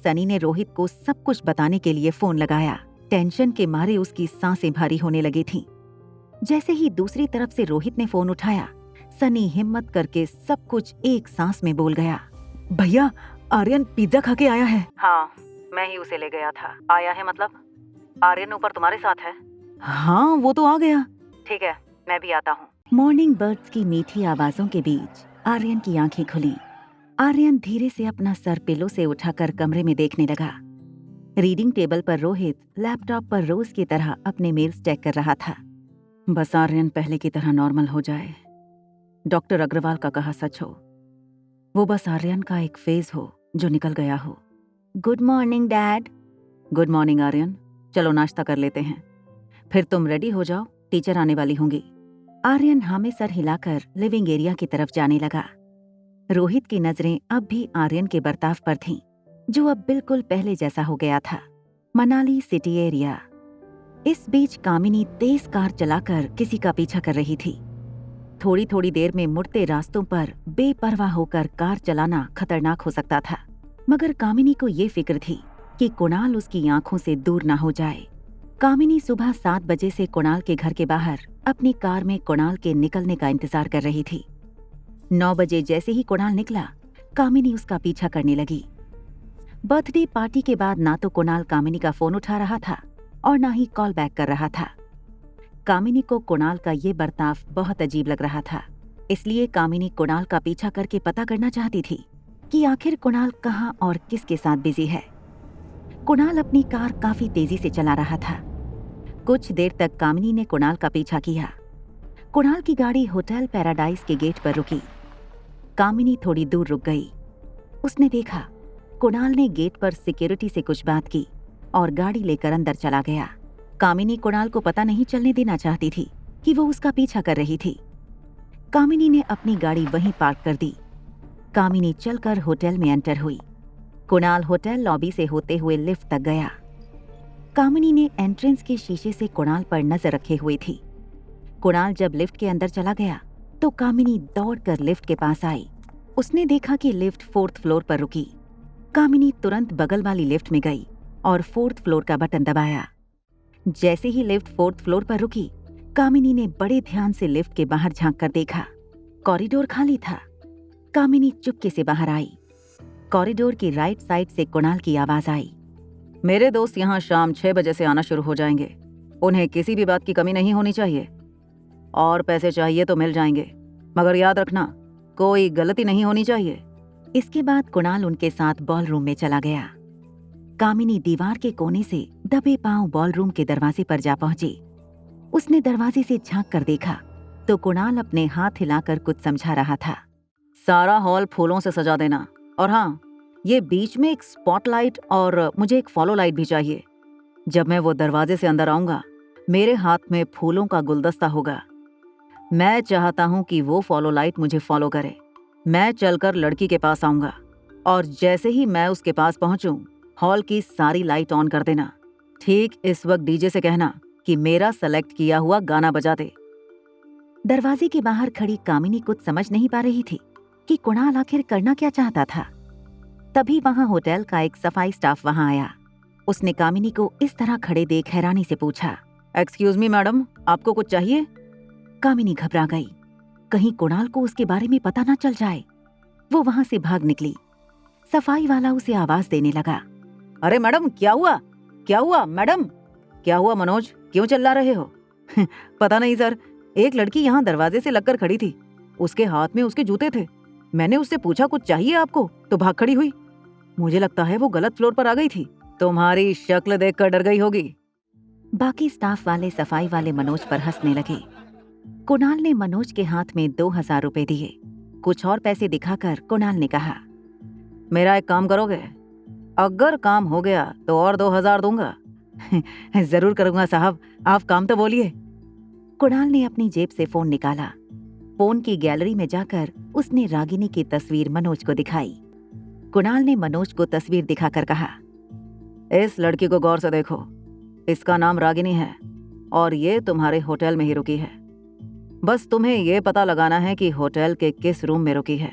सनी ने रोहित को सब कुछ बताने के लिए फोन लगाया। टेंशन के मारे उसकी सांसें भारी होने लगी थीं। जैसे ही दूसरी तरफ से रोहित ने फोन उठाया, सनी हिम्मत करके सब कुछ एक सांस में बोल गया। भैया, आर्यन पिज्जा खा के आया है। हाँ, मैं ही उसे ले गया था। आया है मतलब? आर्यन ऊपर तुम्हारे साथ है? हाँ, वो तो आ गया। ठीक है, मैं भी आता हूँ। मॉर्निंग बर्ड्स की मीठी आवाजों के बीच आर्यन की आंखें खुली। आर्यन धीरे से अपना सर पिलो से उठाकर कमरे में देखने लगा। रीडिंग टेबल पर रोहित लैपटॉप पर रोज की तरह अपने मेल्स चेक कर रहा था। बस आर्यन पहले की तरह नॉर्मल हो जाए। डॉक्टर अग्रवाल का कहा सच हो। वो बस आर्यन का एक फेज हो जो निकल गया हो। Good morning dad. Good morning Aryan, चलो नाश्ता कर लेते हैं, फिर तुम रेडी हो जाओ, टीचर आने वाली होंगी। आर्यन हाँ में सर हिलाकर लिविंग एरिया की तरफ जाने लगा। रोहित की नजरें अब भी आर्यन के बर्ताव पर थीं, जो अब बिल्कुल पहले जैसा हो गया था। Manali city area. इस बीच कामिनी तेज कार चलाकर किसी का पीछा कर रही थी। थोड़ी थोड़ी देर में मुड़ते रास्तों पर बेपरवाह होकर कार चलाना खतरनाक हो सकता था, मगर कामिनी को ये फिक्र थी कि कुणाल उसकी आंखों से दूर ना हो जाए। कामिनी सुबह 7 बजे से कुणाल के घर के बाहर अपनी कार में कुणाल के निकलने का इंतजार कर रही थी। 9 बजे जैसे ही कुणाल निकला, कामिनी उसका पीछा करने लगी। बर्थडे पार्टी के बाद ना तो कुणाल कामिनी का फोन उठा रहा था और ना ही कॉल बैक कर रहा था। कामिनी को कुणाल का ये बर्ताव बहुत अजीब लग रहा था, इसलिए कामिनी कुणाल का पीछा करके पता करना चाहती थी कि आखिर कुणाल कहाँ और किसके साथ बिजी है। कुणाल अपनी कार काफी तेजी से चला रहा था। कुछ देर तक कामिनी ने कुणाल का पीछा किया। कुणाल की गाड़ी होटल पैराडाइज के गेट पर रुकी। कामिनी थोड़ी दूर रुक गई। उसने देखा कुणाल ने गेट पर सिक्योरिटी से कुछ बात की और गाड़ी लेकर अंदर चला गया। कामिनी कुणाल को पता नहीं चलने देना चाहती थी कि वो उसका पीछा कर रही थी। कामिनी ने अपनी गाड़ी वहीं पार्क कर दी। कामिनी चलकर होटल में एंटर हुई। कुणाल होटल लॉबी से होते हुए लिफ्ट तक गया। कामिनी ने एंट्रेंस के शीशे से कुणाल पर नजर रखे हुए थी। कुणाल जब लिफ्ट के अंदर चला गया तो कामिनी दौड़कर लिफ्ट के पास आई। उसने देखा कि लिफ्ट 4th फ्लोर पर रुकी। कामिनी तुरंत बगल वाली लिफ्ट में गई और 4th फ्लोर का बटन दबाया। जैसे ही लिफ्ट 4th फ्लोर पर रुकी, कामिनी ने बड़े ध्यान से लिफ्ट के बाहर झांक कर देखा। कॉरिडोर खाली था। कामिनी चुपके से बाहर आई। कॉरिडोर की राइट साइड से कुणाल की आवाज आई। मेरे दोस्त यहाँ शाम 6 बजे से आना शुरू हो जाएंगे। उन्हें किसी भी बात की कमी नहीं होनी चाहिए, और पैसे चाहिए तो मिल जाएंगे, मगर याद रखना कोई गलती नहीं होनी चाहिए। इसके बाद कुणाल उनके साथ बॉलरूम में चला गया। कामिनी दीवार के कोने से दबे पांव बॉलरूम के दरवाजे पर जा पहुंची। उसने दरवाजे से झांक कर देखा तो कुणाल अपने हाथ हिलाकर कुछ समझा रहा था। सारा हॉल फूलों से सजा देना, और हाँ, ये बीच में एक स्पॉटलाइट और मुझे एक फॉलो लाइट भी चाहिए। जब मैं वो दरवाजे से अंदर आऊंगा, मेरे हाथ में फूलों का गुलदस्ता होगा। मैं चाहता हूं कि वो फॉलो लाइट मुझे फॉलो करे। मैं चलकर लड़की के पास आऊंगा और जैसे ही मैं उसके पास पहुंचूं, हॉल की सारी लाइट ऑन कर देना। ठीक इस वक्त डीजे से कहना कि मेरा सेलेक्ट किया हुआ गाना बजा दे। दरवाजे के बाहर खड़ी कामिनी कुछ समझ नहीं पा रही थी कि कुणाल आखिर करना क्या चाहता था। तभी वहां होटल का एक सफाई स्टाफ वहां आया। उसने कामिनी को इस तरह खड़े देख हैरानी से पूछा, एक्सक्यूज मी मैडम, आपको कुछ चाहिए? कामिनी घबरा गई, कहीं कुणाल को उसके बारे में पता ना चल जाए। वो वहां से भाग निकली। सफाई वाला उसे आवाज देने लगा, अरे मैडम, क्या हुआ? क्या हुआ मैडम? क्या हुआ मनोज, क्यों चिल्ला रहे हो? पता नहीं सर, एक लड़की यहाँ दरवाजे से लगकर खड़ी थी। उसके हाथ में उसके जूते थे। मैंने उससे पूछा कुछ चाहिए आपको, तो भाग खड़ी हुई। मुझे लगता है वो गलत फ्लोर पर आ गई थी। तुम्हारी शक्ल देखकर डर गई होगी। बाकी स्टाफ वाले सफाई वाले मनोज पर हंसने लगे। कुणाल ने मनोज के हाथ में 2000 रुपए दिए। कुछ और पैसे दिखाकर कुणाल ने कहा, मेरा एक काम करोगे? अगर काम हो गया तो और 2000 दूंगा। जरूर करूंगा साहब, आप काम तो बोलिए। कुणाल ने अपनी जेब से फोन निकाला। फोन की गैलरी में जाकर उसने रागिनी की तस्वीर मनोज को दिखाई। कुणाल ने मनोज को तस्वीर दिखाकर कहा, इस लड़की को गौर से देखो। इसका नाम रागिनी है और ये तुम्हारे होटल में ही रुकी है। बस तुम्हें ये पता लगाना है कि होटल के किस रूम में रुकी है।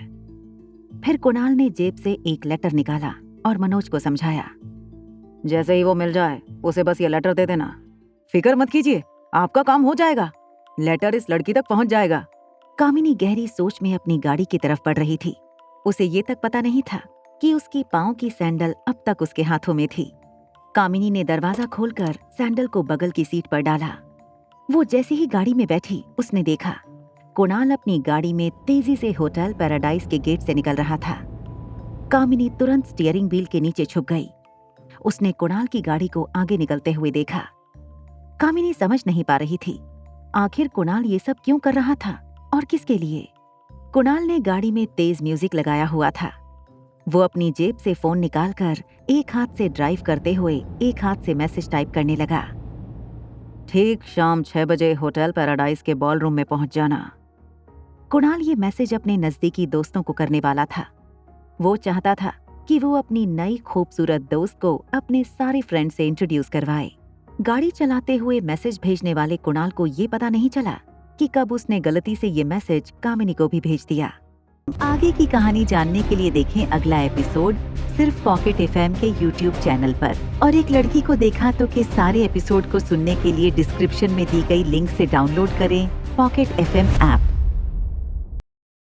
फिर कुणाल ने जेब से एक लेटर निकाला और मनोज को समझाया। जैसे ही वो मिल जाए उसे बस ये लेटर दे देना। फिक्र मत कीजिए, आपका काम हो जाएगा। लेटर इस लड़की तक पहुंच जाएगा। कामिनी गहरी सोच में अपनी गाड़ी की तरफ बढ़ रही थी। उसे ये तक पता नहीं था कि उसकी पाँव की सैंडल अब तक उसके हाथों में थी। कामिनी ने दरवाजा खोलकर सैंडल को बगल की सीट पर डाला। वो जैसे ही गाड़ी में बैठी उसने देखा कुणाल अपनी गाड़ी में तेजी से होटल पैराडाइज के गेट से निकल रहा था। कामिनी तुरंत स्टीयरिंग व्हील के नीचे छुप गई। उसने कुणाल की गाड़ी को आगे निकलते हुए देखा। कामिनी समझ नहीं पा रही थी आखिर कुणाल ये सब क्यों कर रहा था और किसके लिए। कुणाल ने गाड़ी में तेज म्यूजिक लगाया हुआ था। वो अपनी जेब से फोन निकालकर एक हाथ से ड्राइव करते हुए एक हाथ से मैसेज टाइप करने लगा। ठीक शाम 6 बजे होटल पैराडाइज के बॉलरूम में पहुंच जाना। कुणाल ये मैसेज अपने नजदीकी दोस्तों को करने वाला था। वो चाहता था कि वो अपनी नई खूबसूरत दोस्त को अपने सारे फ्रेंड से इंट्रोड्यूस करवाए। गाड़ी चलाते हुए मैसेज भेजने वाले कुणाल को ये पता नहीं चला कि कब उसने गलती से ये मैसेज कामिनी को भी भेज दिया। आगे की कहानी जानने के लिए देखें अगला एपिसोड सिर्फ पॉकेट एफएम के YouTube चैनल पर। और एक लड़की को देखा तो के सारे एपिसोड को सुनने के लिए डिस्क्रिप्शन में दी गई लिंक से डाउनलोड करें पॉकेट एफएम ऐप।